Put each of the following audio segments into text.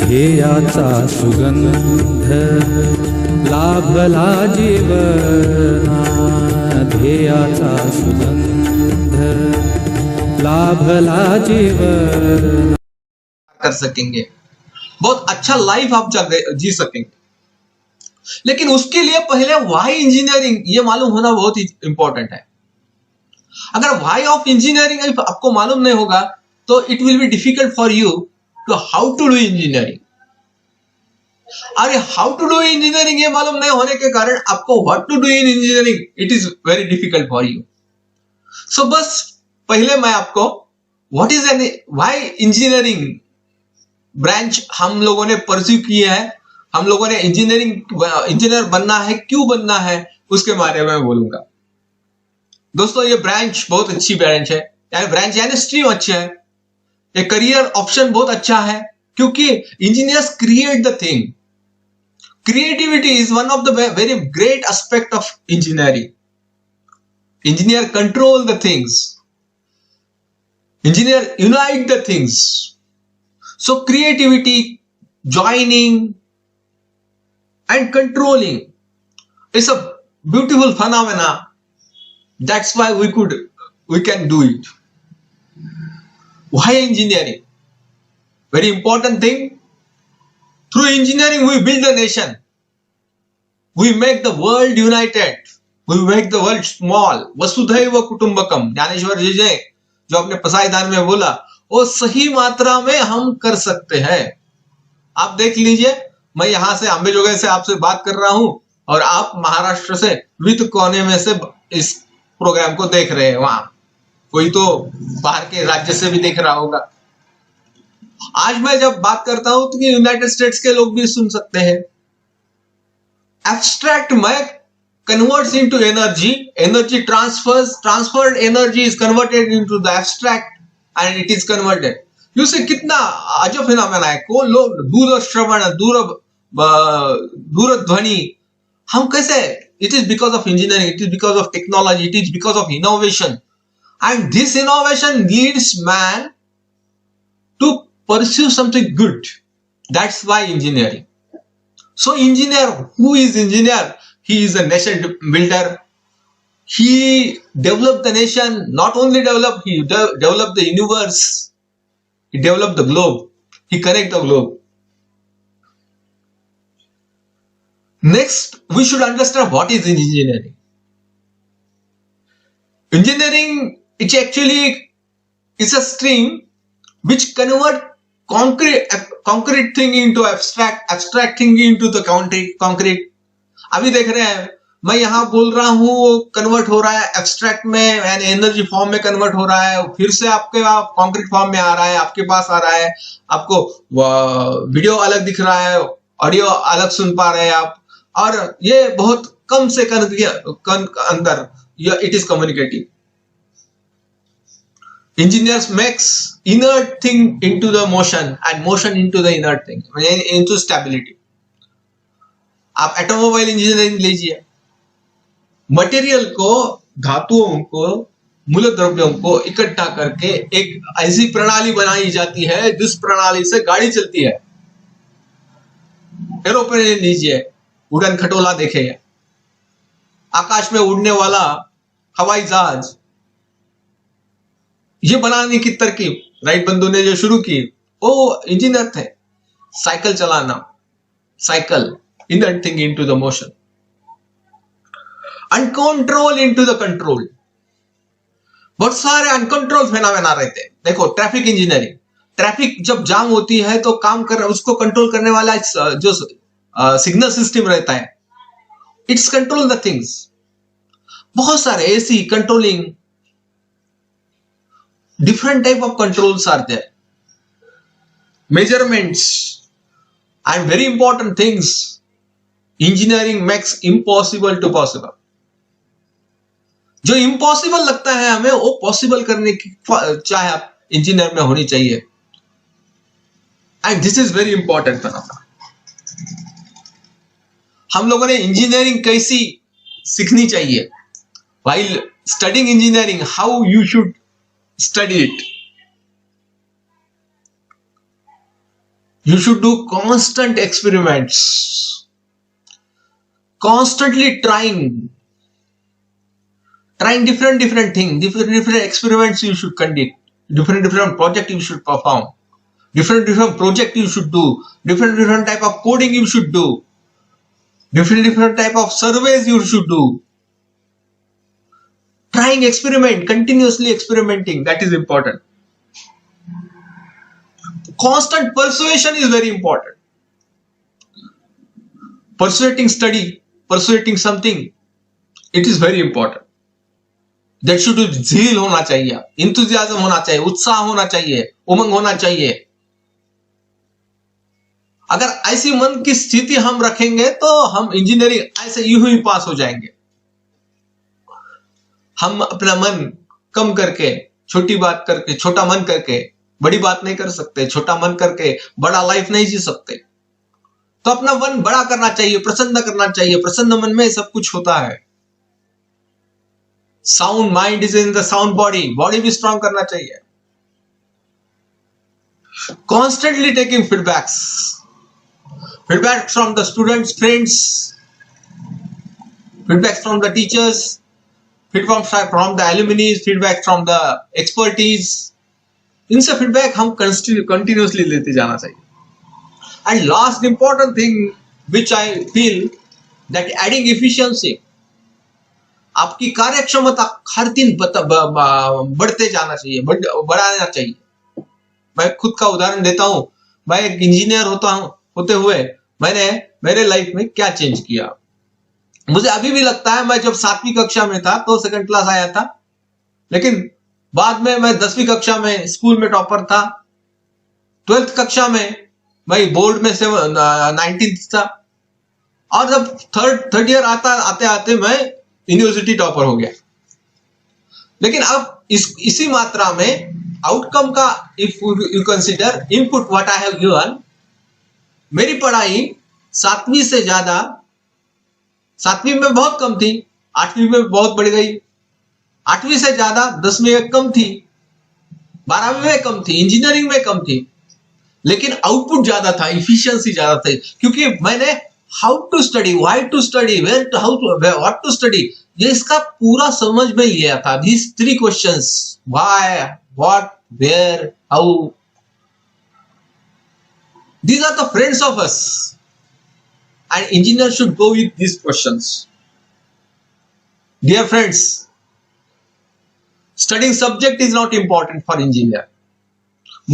ध्येयाचा सुगंध लाभला जीवना, ध्येयाचा सुगंध लाभला जीवना। कर सकेंगे, बहुत अच्छा लाइफ आप जी सकेंगे। लेकिन उसके लिए पहले वाई इंजीनियरिंग ये मालूम होना बहुत ही इंपॉर्टेंट है। अगर वाई ऑफ इंजीनियरिंग आपको मालूम नहीं होगा तो it will be difficult for you to how to do engineering. अरे हाउ टू डू इंजीनियरिंग ये मालूम नहीं होने के कारण आपको what to do in engineering it is very difficult for you. So बस पहले मैं आपको what is any engineering branch हम लोगों ने परस्यू किए हैं, हम लोगों ने इंजीनियर बनना है, क्यों बनना है, उसके बारे में बोलूंगा। दोस्तों ये ब्रांच बहुत अच्छी ब्रांच है, यानी स्ट्रीम अच्छी है, ये करियर ऑप्शन बहुत अच्छा है, क्योंकि engineers create the thing. Creativity is one of the very great aspect of engineering. Engineer control the things, engineer unite the things. So creativity, joining and controlling is a beautiful phenomena. That's why we can do it. Why engineering? Very important thing. Through engineering we build a nation. We make the world united. We make the world small. वसुधैव कुटुंबकम, ज्ञानेश्वर जी ने जो अपने पसायदान में बोला वो सही मात्रा में हम कर सकते हैं। आप देख लीजिए, मैं यहां से अंबेजोगाई से आपसे बात कर रहा हूं और आप महाराष्ट्र से विद कोने में से इस प्रोग्राम को देख रहे हैं। वहां कोई तो बाहर के राज्य से भी देख रहा होगा। आज मैं जब बात करता हूं तो यूनाइटेड स्टेट्स के लोग भी सुन सकते हैं। एब्स्ट्रैक्ट में converts into energy, energy transferred energy is converted into the abstract and it is converted. You see कितना अजब फिनोमेना है। को लोग दूर श्रवण, दूर ध्वनि हम कैसे, it is because of engineering, it is because of technology, it is because of innovation, and this innovation leads man to pursue something good. That's why engineering. So engineer, who is engineer? He is a nation builder. He developed the nation, not only developed, he developed the universe, he developed the globe, he connect the globe. Next, we should understand what is engineering. Engineering, it actually is a stream which convert concrete thing into abstract thing into the concrete. अभी देख रहे हैं मैं यहां बोल रहा हूं, convert हो रहा है एब्स्ट्रैक्ट में, यानी एनर्जी फॉर्म में कन्वर्ट हो रहा है, फिर से आपके कॉन्क्रीट फॉर्म में आ रहा है, आपके पास आ रहा है, आपको वीडियो अलग दिख रहा है, ऑडियो अलग सुन पा रहे हैं आप, और ये बहुत कम से अंदर it is communicating. Engineers makes inert thing into the motion and motion into the inert thing, into stability. आप ऑटोमोबाइल इंजीनियरिंग लीजिए, मटेरियल को, धातुओं को, मूल द्रव्यों को इकट्ठा करके एक ऐसी प्रणाली बनाई जाती है जिस प्रणाली से गाड़ी चलती है। एरोप्लेन लीजिए, उड़न खटोला देखे, आकाश में उड़ने वाला हवाई जहाज, ये बनाने की तरकीब राइट बंधु ने जो शुरू की वो इंजीनियर थे। साइकिल चलाना, cycle inner thing into the motion, uncontrol into the control. बहुत सारे अनकंट्रोल फेनोमेना रहते हैं। देखो ट्रैफिक इंजीनियरिंग, ट्रैफिक जब जाम होती है तो काम कर उसको कंट्रोल करने वाला जो सिग्नल सिस्टम रहता है, इट्स कंट्रोल द थिंग्स। बहुत सारे AC controlling, different type of controls are there, measurements and very important things. Engineering makes impossible to possible. जो impossible लगता है हमें वो possible करने की चाहे आप इंजीनियर में होनी चाहिए, and this is very important phenomenon. हम लोगों ने इंजीनियरिंग कैसी सीखनी चाहिए, while studying engineering, how you should study it. You should do constant experiments, constantly trying different things, different experiments you should conduct, different project you should perform, different project you should do, different type of coding you should do, different type of surveys you should do. Trying, experiment, continuously experimenting, that is important. Constant persuasion is very important. Persuading study, persuading something, it is very important. That should be zeal होना चाहिए, enthusiasm होना चाहिए, उत्साह होना चाहिए, उमंग होना चाहिए. अगर ऐसी मन की स्थिति हम रखेंगे तो हम इंजीनियरिंग ऐसे यूं ही पास हो जाएंगे. हम अपना मन कम करके, छोटी बात करके, छोटा मन करके बड़ी बात नहीं कर सकते, छोटा मन करके बड़ा लाइफ नहीं जी सकते. तो अपना मन बड़ा करना चाहिए, प्रसन्न करना चाहिए. प्रसन्न मन में सब कुछ होता है. Sound mind is in the sound body, body भी स्ट्रांग करना चाहिए. Constantly taking feedbacks, feedback from the students, friends, feedback from the teachers, feedback from the alumni, feedback from the expertise. इनसे फीडबैक हम कंटिन्यूसली लेते जाना चाहिए. And last important thing which I feel that adding efficiency, आपकी कार्यक्षमता हर दिन बढ़ते जाना चाहिए, बढ़ाना चाहिए. मैं खुद का उदाहरण देता हूं. मैं एक इंजीनियर होते हुए मैंने मेरे लाइफ में क्या चेंज किया. मुझे अभी भी लगता है, मैं जब 7वीं कक्षा में था तो सेकंड क्लास आया था, लेकिन बाद में मैं 10वीं कक्षा में स्कूल में टॉपर था. 12th कक्षा में मैं बोर्ड में से 19th था. और जब थर्ड ईयर आते आते मैं यूनिवर्सिटी टॉपर हो गया. लेकिन अब इसी मात्रा में आउटकम का, if you consider input what I have given, मेरी पढ़ाई 7वीं से ज्यादा, 7वीं में बहुत कम थी, 8वीं में बहुत बढ़ गई, 8वीं से ज्यादा 10वीं में कम थी, 12वीं में कम थी, इंजीनियरिंग में कम थी. लेकिन आउटपुट ज्यादा था, इफिशियंसी ज्यादा थी, क्योंकि मैंने how to study, why to study, where to, how to, what to study, ये इसका पूरा समझ में लिया था. These 3 questions, why, what, where, how, these are the friends of us, and engineers should go with these questions. Dear friends, studying subject is not important for engineer.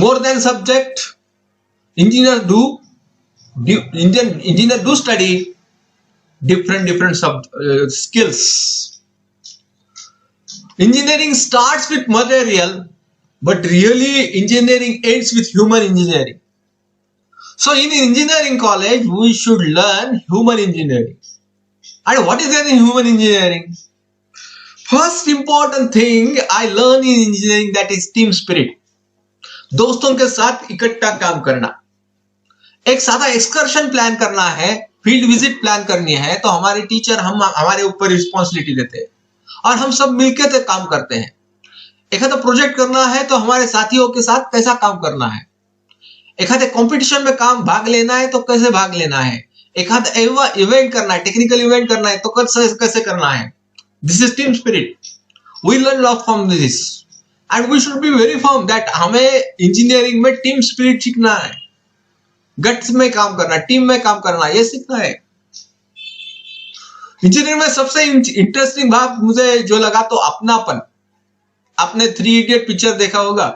More than subject, engineer do study different skills. Engineering starts with material, but really engineering ends with human engineering. So in engineering college, we should learn human engineering. And what is that in human engineering? First important thing I learn in engineering, that is team spirit. दोस्तों के साथ इकट्ठा काम करना. एक सादा excursion plan करना है, फील्ड विजिट प्लान करनी है, तो हमारे टीचर हमारे ऊपर रिस्पॉन्सिबिलिटी देते हैं और हम सब मिलकर काम करते हैं. एखादा प्रोजेक्ट करना है तो हमारे साथियों के साथ कैसा काम करना है. एखादे कॉम्पिटिशन में भाग लेना है तो कैसे भाग लेना है. एखादा इवेंट करना है, टेक्निकल इवेंट करना है तो कैसे करना है. This is team spirit. We learn lot from this and we should be very firm that हमें इंजीनियरिंग में टीम स्पिरिट सीखना है, गट्स में काम करना, टीम में काम करना, ये सीखना है. इंजीनियरिंग में सबसे इंटरेस्टिंग भाग मुझे जो लगा तो अपनापन. आपने 3 इडियट पिक्चर देखा होगा,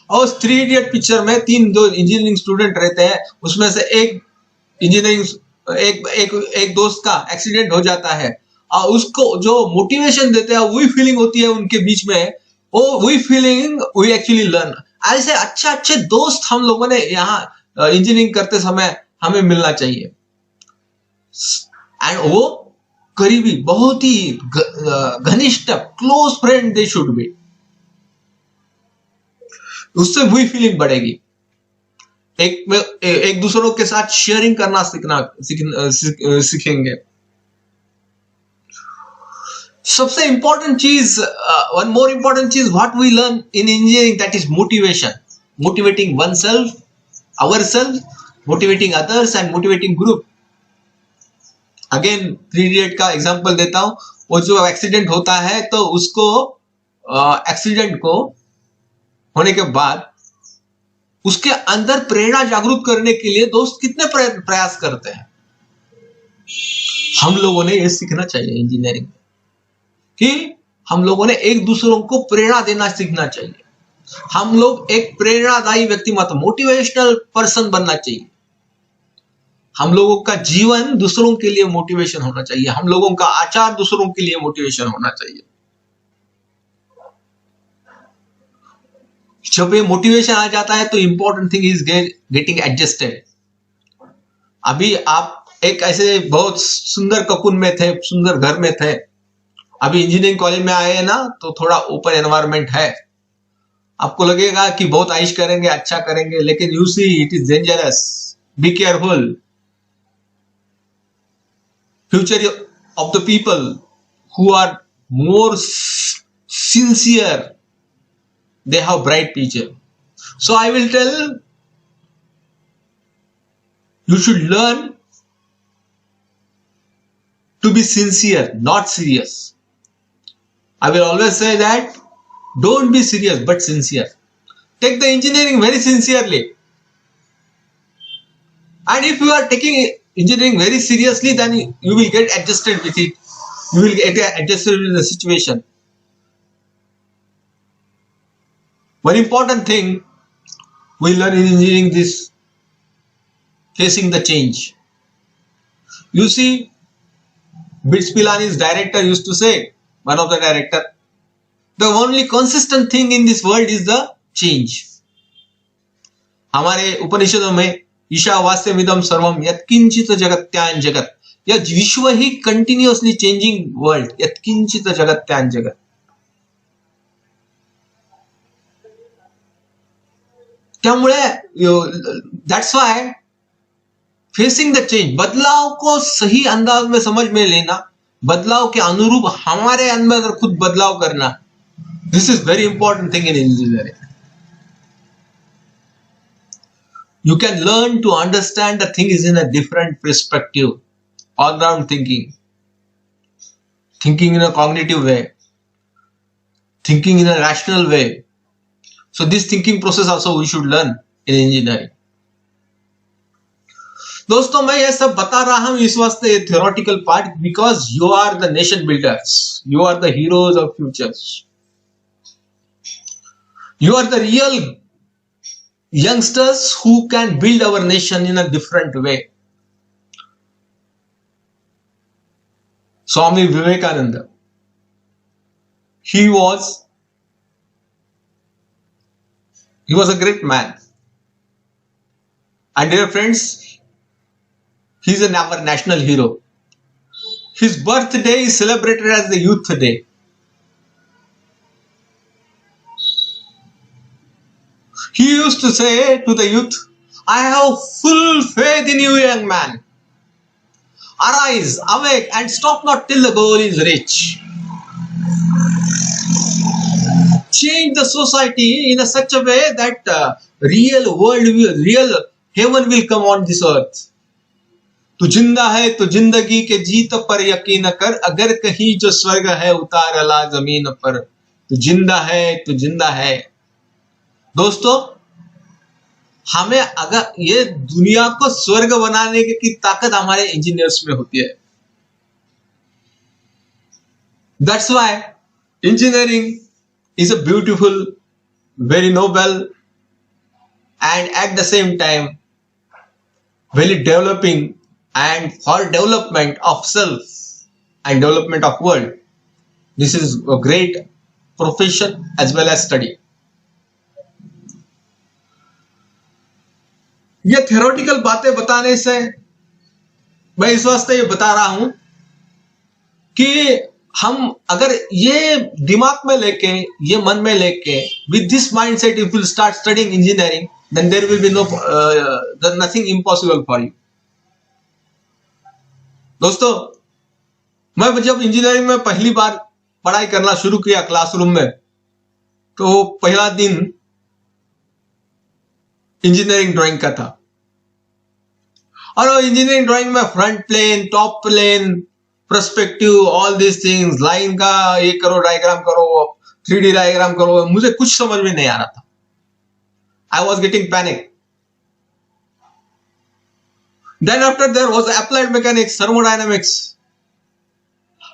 और उस 3 इडियट पिक्चर में 3 दो इंजीनियरिंग स्टूडेंट रहते हैं. उसमें से एक दोस्त का एक्सीडेंट हो जाता है और उसको जो मोटिवेशन देते हैं, वही फीलिंग होती है उनके बीच में, वो वही फीलिंग वी एक्चुअली लर्न. ऐसे अच्छे दोस्त हम लोगों ने यहाँ इंजीनियरिंग करते समय हमें मिलना चाहिए. एंड वो करीबी, बहुत ही घनिष्ठ, close friend they should be. उससे वही फीलिंग बढ़ेगी. एक दूसरों के साथ शेयरिंग करना सीखेंगे. सबसे इंपॉर्टेंट चीज, वन मोर इंपॉर्टेंट चीज what we learn in engineering, that is motivation. Motivating one self ourselves, motivating others and motivating group. Again 3 idiot का एग्जांपल देता हूं. वो जो एक्सीडेंट होता है तो उसको एक्सीडेंट को होने के बाद उसके अंदर प्रेरणा जागरूक करने के लिए दोस्त कितने प्रयास करते हैं. हम लोगों ने ये सीखना चाहिए इंजीनियरिंग में कि हम लोगों ने एक दूसरों को प्रेरणा देना सीखना चाहिए. हम लोग एक प्रेरणादायी व्यक्तिमत्व, मोटिवेशनल पर्सन बनना चाहिए. हम लोगों का जीवन दूसरों के लिए मोटिवेशन होना चाहिए. हम लोगों का आचार दूसरों के लिए मोटिवेशन होना चाहिए. जब ये मोटिवेशन आ जाता है तो important thing is getting adjusted. अभी आप एक ऐसे बहुत सुंदर ककुन में थे, सुंदर घर में थे, अभी इंजीनियरिंग कॉलेज में आए हैं ना, तो थोड़ा ओपन एनवायरनमेंट है. आपको लगेगा कि बहुत आइश करेंगे, अच्छा करेंगे, लेकिन you see it is dangerous. Be careful. Future of the people who are more sincere, they have bright future. So I will tell you should learn to be sincere, not serious. I will always say that don't be serious but sincere. Take the engineering very sincerely. And if you are taking engineering very seriously, then you will get adjusted with it. You will get adjusted with the situation. One important thing we learn in engineering is facing the change. You see, Bits Pilani's director used to say, one of the director, the only consistent thing in this world is the change. हमारे उपनिषदों में ईशावास्यमिदं सर्वम यत्किंचित जगत्यान जगत, यह विश्व ही continuously changing world, यत्किंचित जगत्यान जगत. त्यामुळे that's why facing the change, बदलाव को सही अंदाज में समझ में लेना, बदलाव के अनुरूप हमारे अंदर खुद बदलाव करना, this is very important thing in engineering. You can learn to understand the thing is in a different perspective, all round thinking, thinking in a cognitive way, thinking in a rational way. So this thinking process also we should learn in engineering. दोस्तों मैं ये सब बता रहा हूं इस वास्ते, ये theoretical part, because you are the nation builders, you are the heroes of futures, you are the real youngsters who can build our nation in a different way. Swami Vivekananda, he was a great man. And dear friends, he is our national hero. His birthday is celebrated as the Youth Day. He used to say to the youth, I have full faith in you, young man. Arise, awake, and stop not till the goal is reached. Change the society in such a way that real heaven will come on this earth. तू जिंदा है तो जिंदगी के जीत पर यकीन कर, अगर कहीं जो स्वर्ग है उतार ला जमीन पर. तू जिंदा है तो जिंदा है. दोस्तों, हमें अगर ये दुनिया को स्वर्ग बनाने की ताकत हमारे इंजीनियर्स में होती है. That's why engineering is a beautiful, very noble, and at the same time very developing, and for development of self and development of world. This is a great profession as well as study. ये theoretical बातें बताने से मैं इस वास्ते ये बता रहा हूं कि हम अगर ये दिमाग में लेके, ये मन में लेके, with this mindset if you start studying engineering, then there will be nothing impossible for you. दोस्तों, मैं जब इंजीनियरिंग में पहली बार पढ़ाई करना शुरू किया क्लासरूम में, तो पहला दिन इंजीनियरिंग ड्राइंग का था। और वो इंजीनियरिंग ड्राइंग में front plane, top plane, perspective, all this things, line का ये करो, डायग्राम करो, 3D डायग्राम करो, मुझे कुछ समझ में नहीं आ रहा था। I was getting panic. Then after there was applied mechanics, thermodynamics,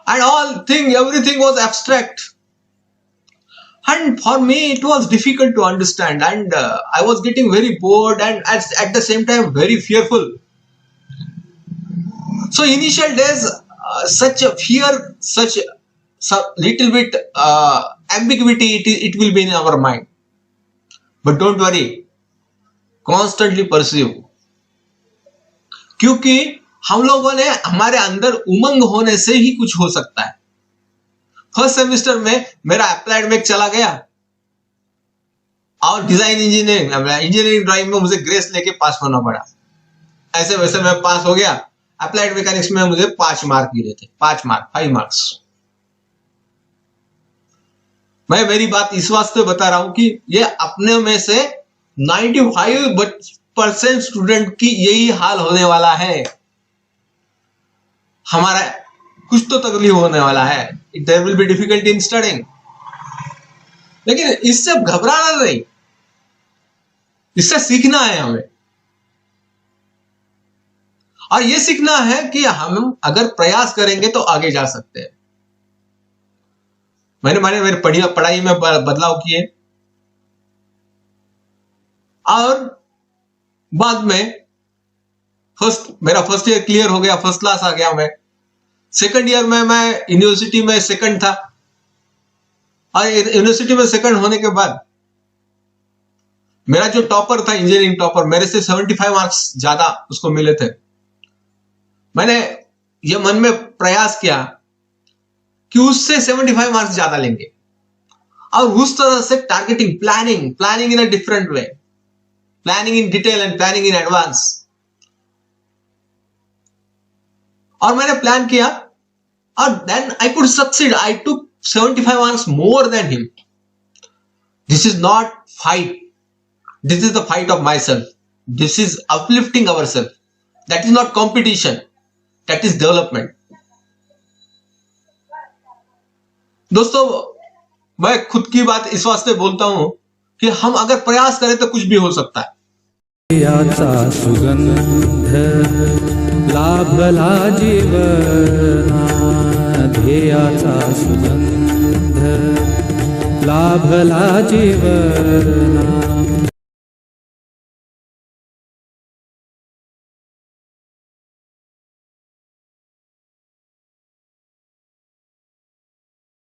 and everything was abstract. And for me, it was difficult to understand, and I was getting very bored and at the same time very fearful. So initial days, such a fear, such little bit ambiguity, it will be in our mind. But don't worry, constantly pursue. क्योंकि हम लोगों ने हमारे अंदर उमंग होने से ही कुछ हो सकता है। फर्स्ट सेमेस्टर में मेरा अप्लाइड में चला गया और डिजाइन इंजीनियरिंग ड्राइंग में मुझे ग्रेस लेके पास होना पड़ा। ऐसे वैसे मैं पास हो गया। अप्लाइड मैकेनिक्स में मुझे 5 मार्क मिले थे, 5 मार्क्स। मैं मेरी बात इस वास्ते बता रहा हूं कि ये अपने में से 95% स्टूडेंट की यही हाल होने वाला है। हमारा कुछ तो तकलीफ होने वाला है। There will be difficulty in studying, लेकिन इससे घबराना नहीं, इससे सीखना है हमें। और यह सीखना है कि हम अगर प्रयास करेंगे तो आगे जा सकते हैं। मैंने मेरी पढ़ाई में बदलाव किए और बाद में मेरा फर्स्ट ईयर क्लियर हो गया, फर्स्ट क्लास आ गया। मैं सेकंड ईयर में मैं यूनिवर्सिटी में सेकंड था और यूनिवर्सिटी में सेकंड होने के बाद मेरा जो टॉपर था, इंजीनियरिंग टॉपर, मेरे से 75 मार्क्स ज्यादा उसको मिले थे। मैंने ये मन में प्रयास किया कि उससे 75 मार्क्स ज्यादा लेंगे और उस तरह से targeting, planning in a different way, planning in detail and planning in advance. और मैंने प्लान किया और then I could succeed. I took 75 marks more than him. This is not fight, this is the fight of my self, this is uplifting our self. That is not competition, that is development. दोस्तों, मैं खुद की बात इस वास्ते बोलता हूं कि हम अगर प्रयास करें तो कुछ भी हो सकता है। याचा सुगंध लाभला जीवना, ध्येयाचा सुगंध लाभला जीवना।